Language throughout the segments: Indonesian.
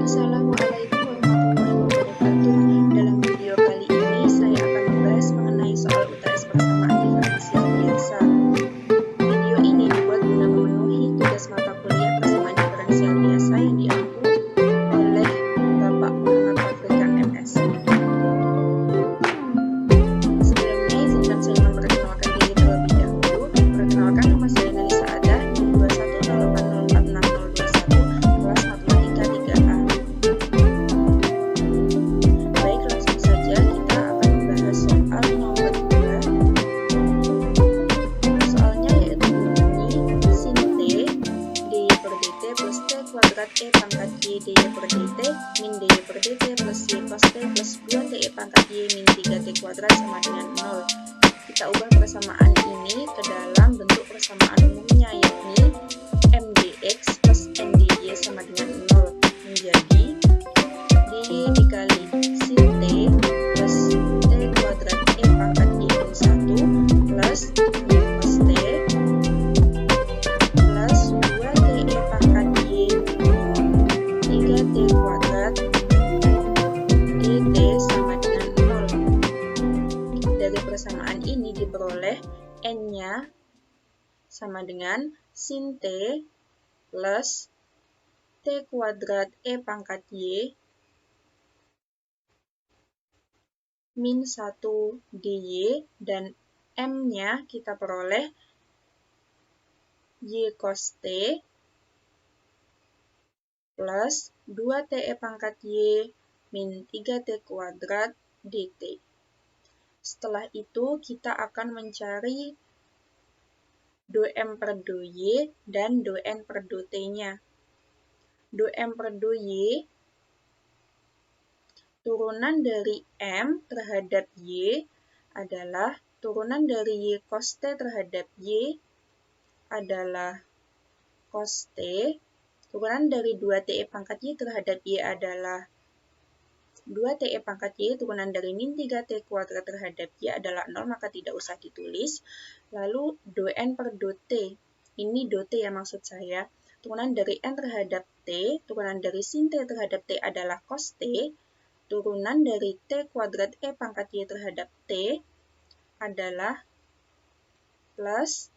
Assalamualaikum warahmatullahi wabarakatuh. Dalam video kali ini saya akan membahas mengenai soal UTS persamaan diferensial biasa. Video ini dibuat guna memenuhi tugas mata kuliah persamaan diferensial biasa yang diampu oleh Bapak Muhammad Afrikan MS. Sebelumnya izinkan saya memperkenalkan diri terlebih dahulu. Perkenalkan, nama saya Nalisa Adah, 210804621, kelas Matematika 3A. Baik, langsung saja kita akan membahas soal nomor 2. Soalnya yaitu bunyi sin T dy per dt plus T kuadrat E pangkat Y dy per dt min dy per dt plus Y cos T plus 2TE pangkat Y min 3T kuadrat sama dengan 0. Kita ubah persamaan ini ke dalam bentuk persamaan umumnya, yakni mdx plus ndy sama dengan 0, menjadi dy dikali sin T plus T kuadrat E pangkat Y min 1 plus Y cos T plus 2TE pangkat Y 3T kuadrat dt sama dengan 0. Dari persamaan ini diperoleh n-nya sama dengan sin T plus T kuadrat E pangkat Y min 1 dy, dan m-nya kita peroleh Y cos T plus 2TE pangkat Y min 3T kuadrat dt. Setelah itu kita akan mencari dou/m per dou/y dan dou/n per dou/t-nya. Dou/m per dou/y, turunan dari m terhadap y adalah turunan dari Y cos T terhadap Y adalah cos T, turunan dari 2TE pangkat Y terhadap Y adalah 2TE pangkat Y, turunan dari min 3T kuadrat terhadap Y adalah 0, maka tidak usah ditulis. Lalu dou/n per dou/t, ini dou/t ya maksud saya. Turunan dari n terhadap T, turunan dari sin T terhadap T adalah cos T, turunan dari T kuadrat E pangkat Y terhadap T adalah plus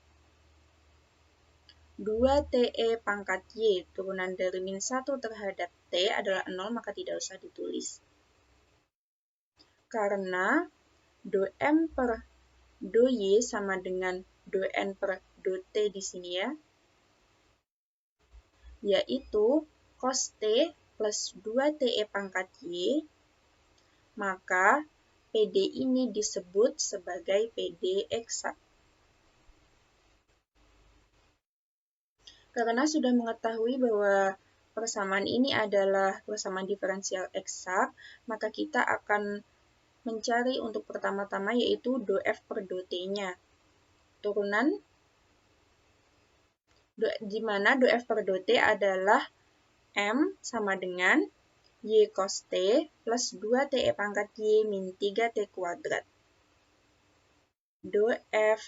2TE pangkat Y, turunan dari min 1 terhadap T adalah 0, maka tidak usah ditulis. Karena dou/m per dou/y sama dengan dou/n per dou/t di sini ya, yaitu cos T plus 2TE pangkat Y, maka PD ini disebut sebagai PD eksak. Karena sudah mengetahui bahwa persamaan ini adalah persamaan diferensial eksak, maka kita akan mencari untuk pertama-tama yaitu dou/f per dou/t-nya. Turunan di mana dou/f per dou/t adalah m sama dengan Y cos T plus 2TE pangkat Y min 3T kuadrat. Dou/f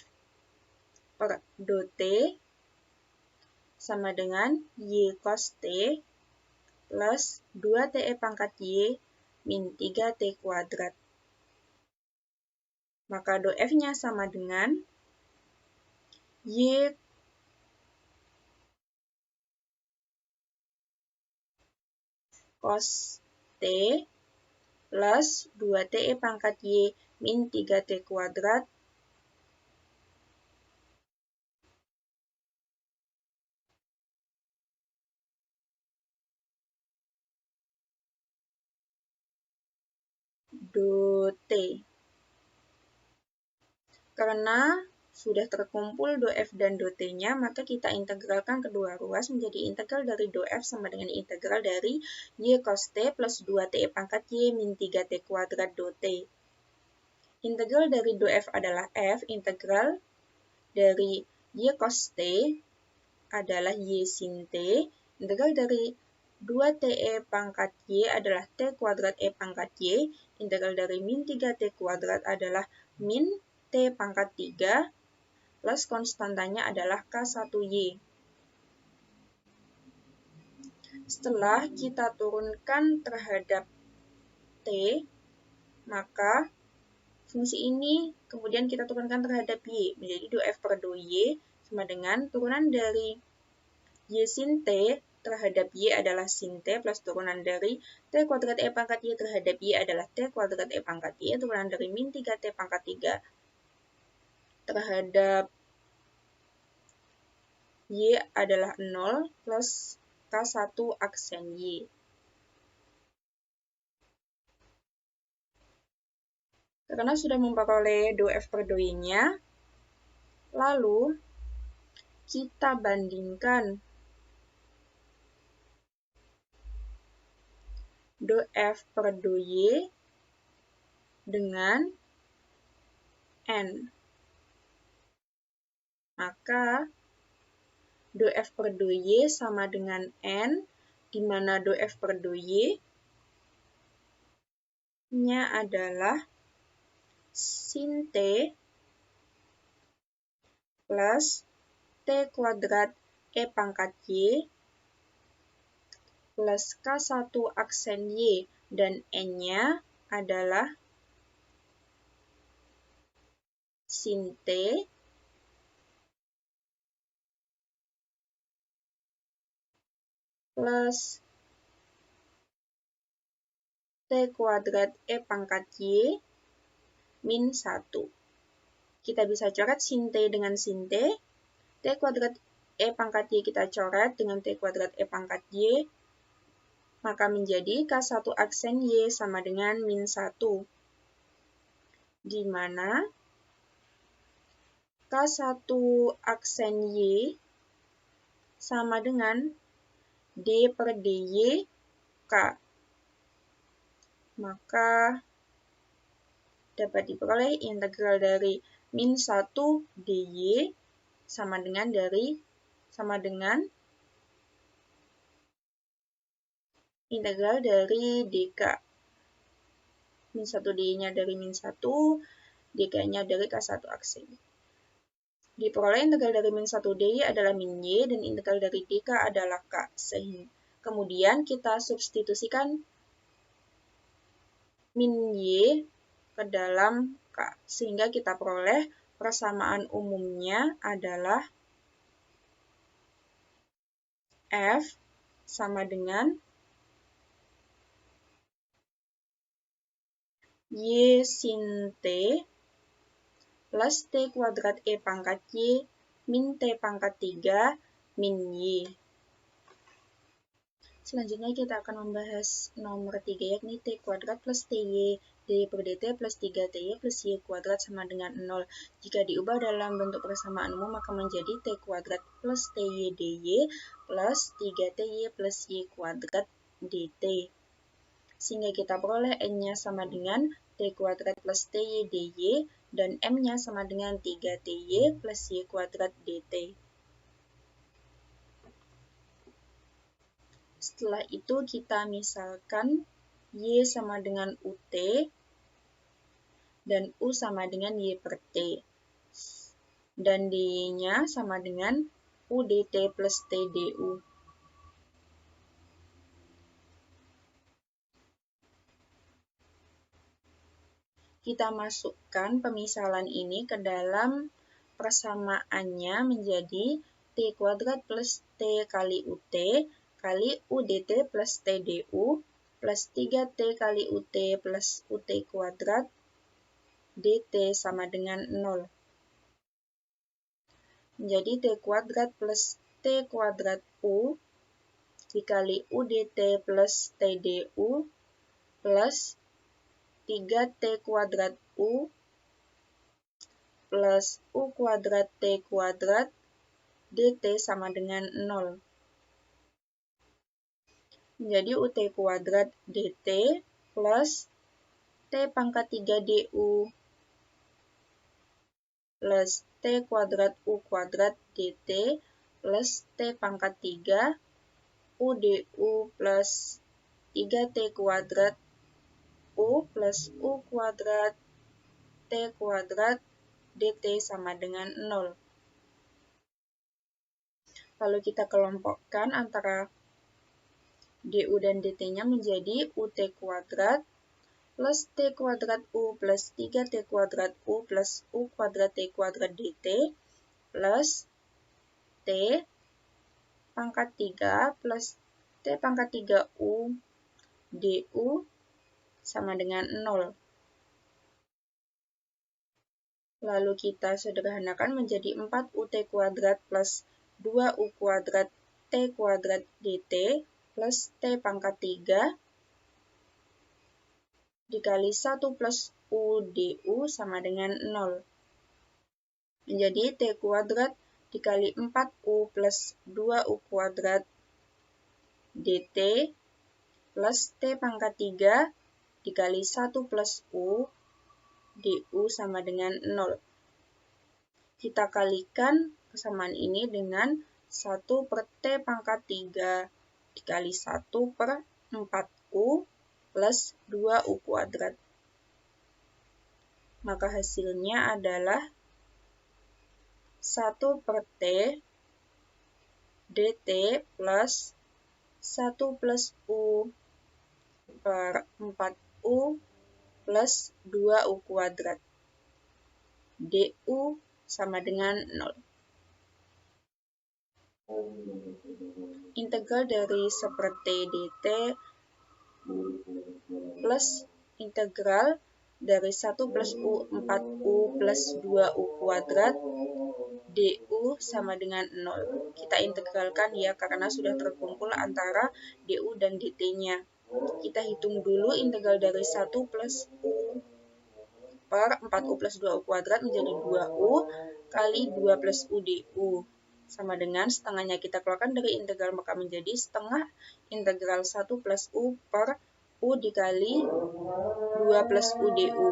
per dou/t sama dengan Y cos T plus 2TE pangkat Y min 3T kuadrat. Maka dou/f-nya sama dengan Y cos T plus 2TE pangkat Y min 3T kuadrat dou/t. Karena sudah terkumpul dou/f dan dou/t-nya, maka kita integralkan kedua ruas menjadi integral dari dou/f sama dengan integral dari Y cos T plus 2TE pangkat Y min 3T kuadrat dou/t. Integral dari dou/f adalah f, integral dari Y cos T adalah Y sin T, integral dari 2TE pangkat Y adalah T kuadrat E pangkat Y, integral dari min 3T kuadrat adalah min T pangkat 3, plus konstantanya adalah K1Y. Setelah kita turunkan terhadap T, maka fungsi ini kemudian kita turunkan terhadap Y, menjadi 2F per 2Y sama dengan turunan dari Y sin T terhadap Y adalah sin T plus turunan dari T kuadrat E pangkat Y terhadap Y adalah T kuadrat E pangkat Y, turunan dari min 3T pangkat 3 terhadap Y adalah 0 plus K1 aksen Y. Karena sudah memperoleh 2F per 2Y-nya, lalu kita bandingkan 2F per 2Y dengan N. Maka 2F per 2Y sama dengan N, di mana 2F per 2Y-nya adalah sin T plus T kuadrat E pangkat Y plus K1 aksen Y, dan N-nya adalah sin T plus T kuadrat E pangkat Y min 1. Kita bisa coret sin T dengan sin T. T kuadrat E pangkat Y kita coret dengan T kuadrat E pangkat Y. Maka menjadi K1 aksen Y sama dengan min 1. Di mana K1 aksen Y sama dengan D per DY K. Maka dapat diperoleh integral dari min 1 DY sama dengan integral dari DK. Min 1 DY-nya dari min 1, DK-nya dari K1 aksen. Diperoleh integral dari min 1 DY adalah min Y dan integral dari DK adalah K. Kemudian kita substitusikan min Y ke dalam K, sehingga kita peroleh persamaan umumnya adalah F sama dengan Y sin T plus T kuadrat E pangkat Y min T pangkat 3 min Y. Selanjutnya kita akan membahas nomor 3, yakni T kuadrat plus TY dy per dt plus 3TY plus Y kuadrat sama dengan 0. Jika diubah dalam bentuk persamaan umum, maka menjadi T kuadrat plus TY dy plus 3TY plus Y kuadrat dt. Sehingga kita peroleh N-nya sama dengan T kuadrat plus TY dy dan M-nya sama dengan 3TY plus Y kuadrat dt. Setelah itu kita misalkan Y sama dengan UT dan U sama dengan Y per T. Dan dy-nya sama dengan UDT plus TDU. Kita masukkan pemisalan ini ke dalam persamaannya menjadi T kuadrat plus T kali UT kali UDT plus TDU plus 3T kali UT plus UT kuadrat DT sama dengan 0. Menjadi T kuadrat plus T kuadrat U dikali UDT plus TDU plus 3T kuadrat U plus U kuadrat T kuadrat DT sama dengan 0. Menjadi UT kuadrat DT plus T pangkat 3 DU plus T kuadrat U kuadrat DT plus T pangkat 3 UDU plus 3T kuadrat U plus U kuadrat T kuadrat DT sama dengan 0. Lalu kita kelompokkan antara DU dan DT-nya menjadi UT kuadrat plus T kuadrat U plus 3T kuadrat U plus U kuadrat T kuadrat DT plus T pangkat 3 plus T pangkat 3U DU sama dengan 0. Lalu kita sederhanakan menjadi 4UT kuadrat plus 2U kuadrat T kuadrat DT plus T pangkat 3 dikali 1 plus U DU sama dengan 0. Menjadi T kuadrat dikali 4U plus 2U kuadrat DT plus T pangkat 3 dikali 1 plus U DU sama dengan 0. Kita kalikan kesamaan ini dengan 1 per T pangkat 3 dikali 1 per 4U plus 2U kuadrat. Maka hasilnya adalah 1 per T DT plus 1 plus U per 4U plus 2U kuadrat. DU sama dengan 0. Integral dari 1/T DT plus integral dari 1 plus U 4U plus 2U kuadrat DU sama dengan 0. Kita integralkan ya karena sudah terkumpul antara DU dan DT-nya. Kita hitung dulu integral dari 1 plus U per 4U plus 2U kuadrat menjadi 2U kali 2 plus U DU. Sama dengan setengahnya kita keluarkan dari integral maka menjadi setengah integral 1 plus U per U dikali 2 plus U DU.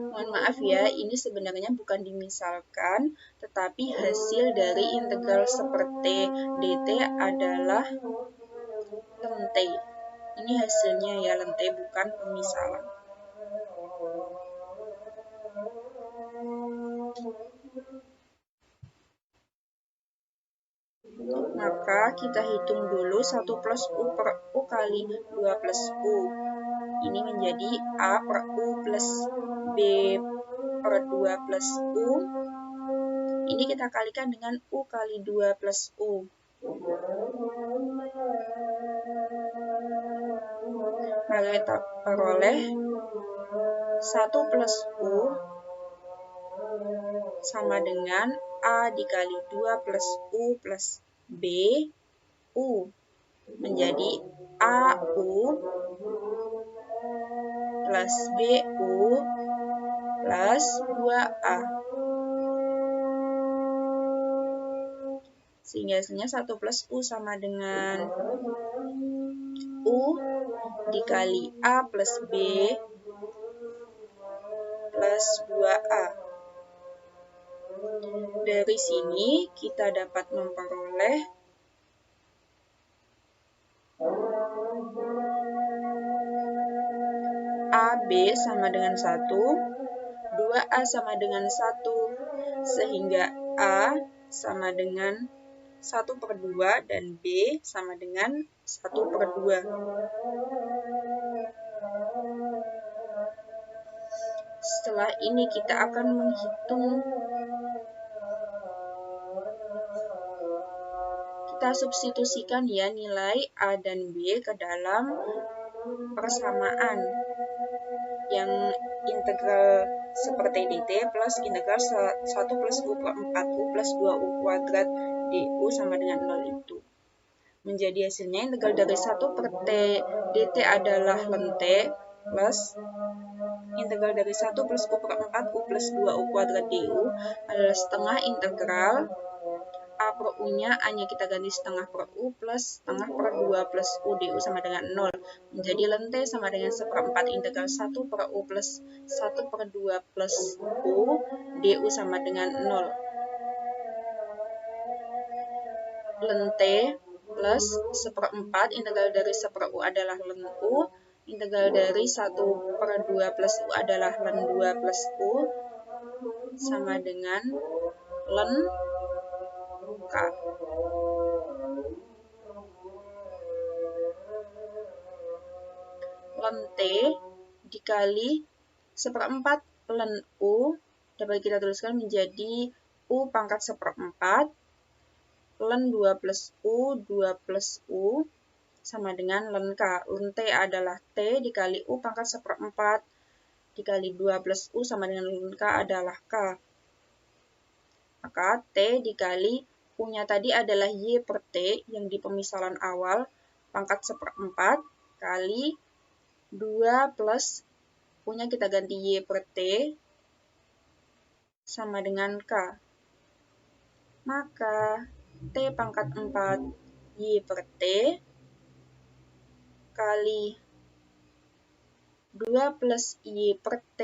Mohon maaf ya, ini sebenarnya bukan dimisalkan, tetapi hasil dari integral seperti DT adalah lente. Ini hasilnya ya lente, bukan pemisalan. Maka kita hitung dulu 1 plus U per U kali 2 plus U. Ini menjadi A per U plus B per 2 plus U. Ini kita kalikan dengan U kali 2 plus U. Maka kita peroleh 1 plus U sama dengan A dikali 2 plus U plus B U menjadi AU plus BU plus 2A. Sehingga hasilnya 1 plus U sama dengan U dikali A plus B plus 2A. Dari sini kita dapat memperoleh AB sama dengan 1, 2A sama dengan 1, sehingga A sama dengan 1 per 2 dan B sama dengan 1 per 2. Setelah ini kita akan menghitung, kita substitusikan ya nilai A dan B ke dalam persamaan yang integral seperti DT plus integral 1 plus U per 4U plus 2U kuadrat DU sama dengan 0 itu. Menjadi hasilnya integral dari 1 per T DT adalah lente plus integral dari 1 plus U per 4U plus 2U kuadrat DU adalah setengah integral A per U-nya, A-nya kita ganti setengah per U plus setengah per 2 plus U DU sama dengan 0. Menjadi lente sama dengan 1/4 integral 1 per U plus 1 per 2 plus U DU sama dengan 0. Lente plus 1/4 integral dari 1 per U adalah len U. Integral dari 1 per 2 plus U adalah len 2 plus U sama dengan len K. ln T dikali 1/4 ln U dapat kita tuliskan menjadi U pangkat 1/4 ln 2 plus U sama dengan ln K. Ln T adalah T dikali U pangkat 1/4 dikali 2 plus U sama dengan ln K adalah K. Maka T dikali U-nya tadi adalah Y per T yang di pemisalan awal pangkat 1/4 kali 2 plus U-nya kita ganti Y per T sama dengan K. Maka T pangkat 4 Y per T kali 2 plus Y per T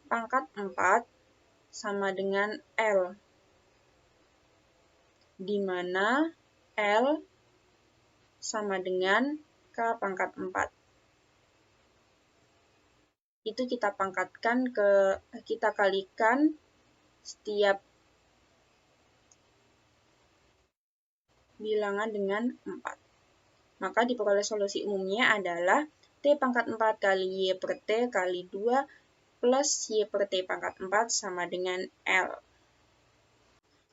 pangkat 4 sama dengan L, di mana L sama dengan K pangkat 4. Itu kita kalikan setiap bilangan dengan 4. Maka diperoleh solusi umumnya adalah T pangkat 4 kali Y per T kali 2 plus Y per T pangkat 4 sama dengan L.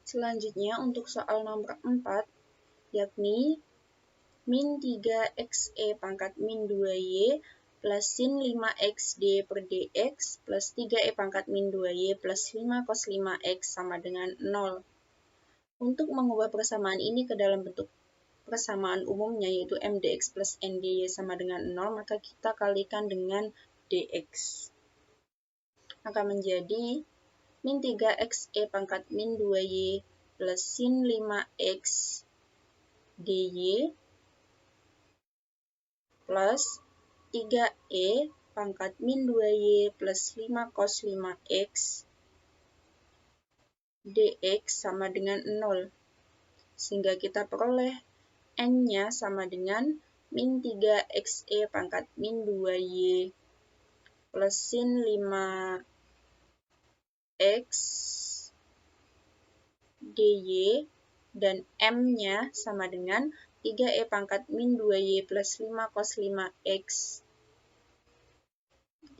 Selanjutnya untuk soal nomor 4, yakni min 3xe pangkat min 2y plus sin 5xd per dx plus 3e pangkat min 2y plus 5 cos 5x sama dengan 0. Untuk mengubah persamaan ini ke dalam bentuk persamaan umumnya yaitu mdx plus ndy sama dengan 0, maka kita kalikan dengan dx. Maka menjadi min 3xe pangkat min 2y plus sin 5x dy plus 3e pangkat min 2y plus 5 cos 5x dx sama dengan 0. Sehingga kita peroleh n-nya sama dengan min 3xe pangkat min 2y plus sin 5x dy dan m-nya sama dengan 3e pangkat min 2y plus 5 cos 5x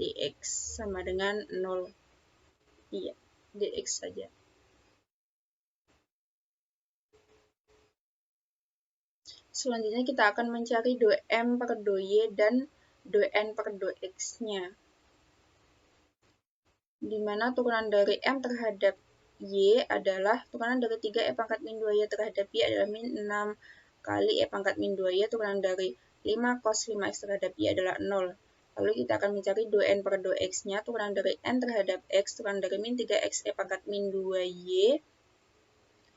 dx sama dengan 0. Iya, dx saja. Selanjutnya kita akan mencari do m per do y dan do n per do x-nya. Di mana turunan dari m terhadap y adalah turunan dari 3e pangkat min 2y terhadap y adalah min 6 kali e pangkat min 2y, turunan dari 5 cos 5x terhadap y adalah 0. Lalu kita akan mencari do n per do x-nya, turunan dari n terhadap x, turunan dari min 3x e pangkat min 2y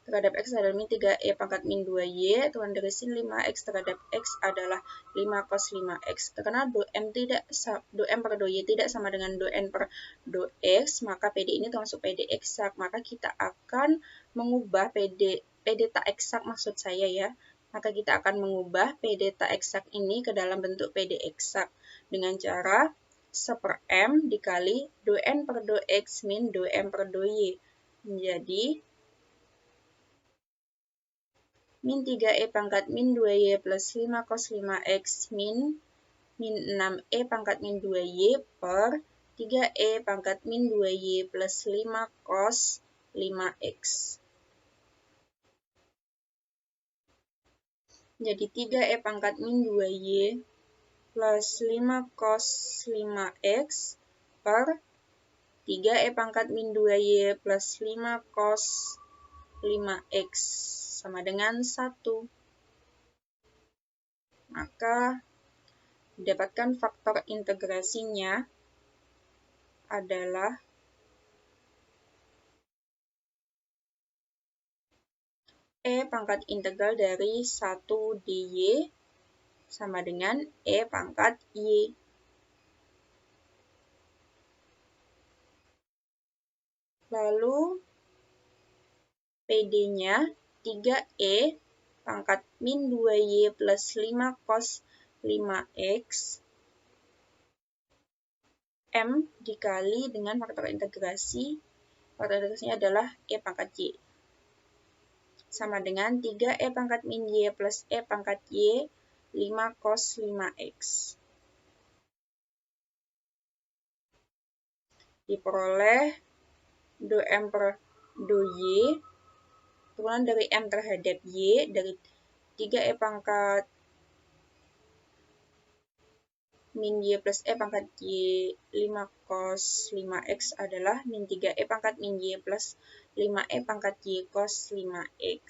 terhadap x adalah min 3e pangkat min 2y, turunan dari sin 5x terhadap x adalah 5 cos 5x. Karena do m per do y tidak sama dengan do n per do x, maka PD ini termasuk PD eksak. Maka kita akan mengubah PD tak eksak maksud saya ya. Maka kita akan mengubah PD tak eksak ini ke dalam bentuk PD eksak dengan cara 1/m dikali do n per do x min do m per do y. Menjadi min 3e pangkat min 2y plus 5 cos 5x min 6e pangkat min 2y per 3e pangkat min 2y plus 5 cos 5x. Jadi 3e pangkat min 2y plus 5 cos 5x per 3e pangkat min 2y plus 5 cos 5x sama dengan 1. Maka didapatkan faktor integrasinya adalah E pangkat integral dari 1 dy sama dengan E pangkat y. Lalu PD-nya 3e pangkat min 2y plus 5 cos 5x m dikali dengan faktor integrasi. Faktor integrasinya adalah E pangkat y. Sama dengan 3e pangkat min y plus E pangkat y 5 cos 5x. Diperoleh do M per do Y, turunan dari M terhadap Y dari 3E pangkat min Y plus E pangkat Y 5 cos 5x adalah min 3E pangkat min Y plus 5E pangkat Y cos 5x.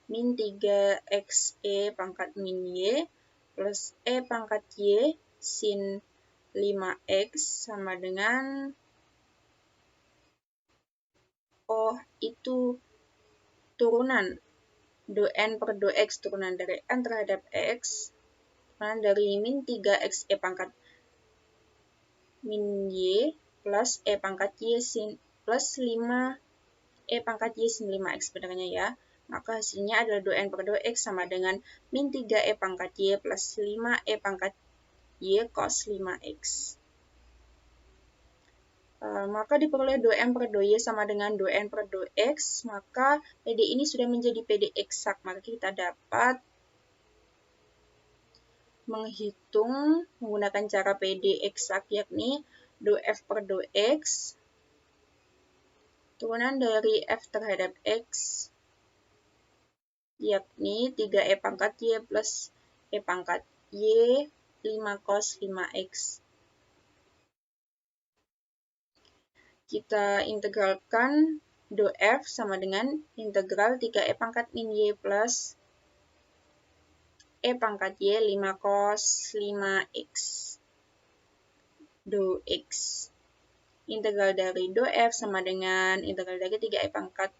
Min 3xe pangkat min Y plus E pangkat Y sin 5x sama dengan itu turunan do N per do X, turunan dari N terhadap X, turunan dari min 3xe pangkat min Y plus E pangkat Y sin plus 5E pangkat Y sin 5x sebenarnya ya. Maka hasilnya adalah do N per do X sama dengan min 3E pangkat Y plus 5E pangkat Y cos 5x. Maka diperoleh do M per do Y sama dengan do N per do X, maka PD ini sudah menjadi PD eksak. Maka kita dapat menghitung menggunakan cara PD eksak, yakni do F per do X, turunan dari F terhadap X, yakni 3E pangkat Y plus E pangkat Y 5 cos 5x. Kita integralkan do F sama dengan integral 3E pangkat min Y plus E pangkat Y 5 cos 5x do X. Integral dari do F sama dengan integral dari 3E pangkat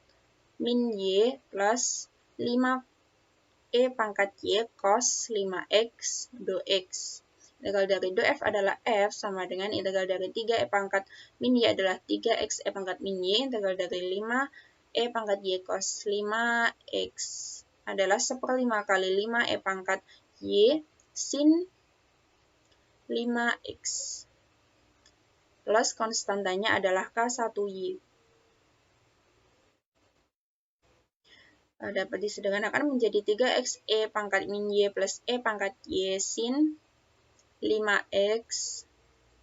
min Y plus 5E pangkat Y cos 5x do X. Integral dari do F adalah F sama dengan integral dari 3E pangkat min Y adalah 3x E pangkat min Y. Integral dari 5E pangkat Y cos 5x adalah 1/5 kali 5E pangkat Y sin 5x. Plus konstantanya adalah K1Y. Dapat disederhanakan menjadi 3xe pangkat min Y plus E pangkat Y sin 5x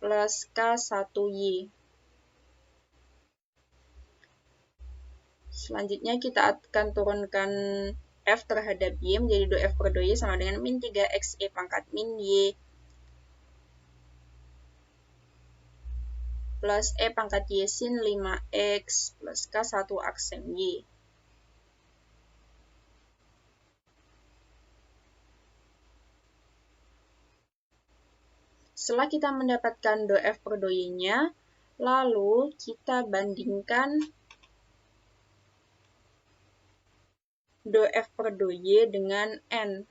plus K1Y. Selanjutnya kita akan turunkan F terhadap Y menjadi do F per do Y sama dengan min 3xe pangkat min Y plus E pangkat Y sin 5x plus K1 aksen Y. Setelah kita mendapatkan do F per do Y-nya, lalu kita bandingkan do F per do Y dengan N.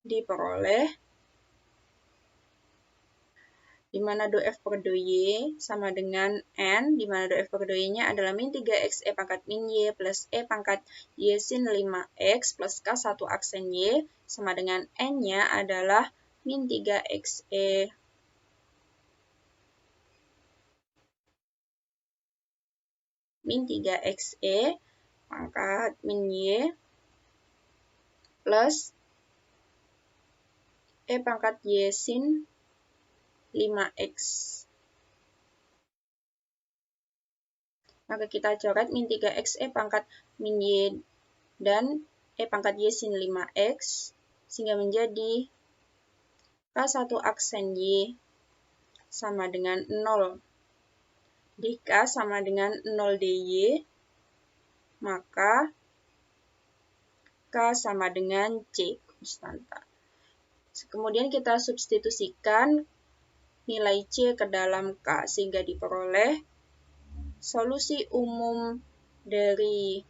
Diperoleh di mana do F per do Y sama dengan N, di mana do F per do Y-nya adalah min 3xe pangkat min Y plus E pangkat Y sin 5x plus K1 aksen Y sama dengan N-nya adalah min 3xe pangkat min Y plus E pangkat Y sin 5x. Maka kita coret min 3xe pangkat min Y dan E pangkat Y sin 5x, sehingga menjadi K1 aksen Y sama dengan 0. Di K sama dengan 0 dy, maka K sama dengan C, konstanta. Kemudian kita substitusikan nilai C ke dalam K, sehingga diperoleh solusi umum dari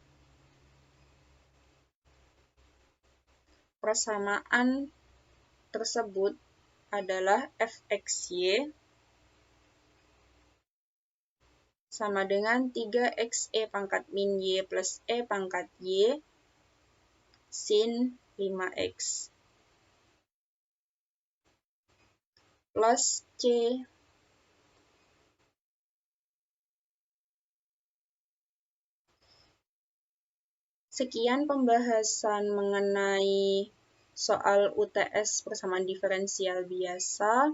persamaan tersebut adalah fxy sama dengan 3xe pangkat min Y plus E pangkat Y sin 5x plus C Sekian pembahasan mengenai soal UTS persamaan diferensial biasa.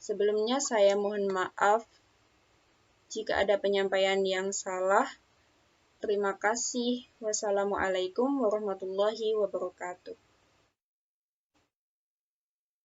Sebelumnya saya mohon maaf jika ada penyampaian yang salah. Terima kasih. Wassalamualaikum warahmatullahi wabarakatuh.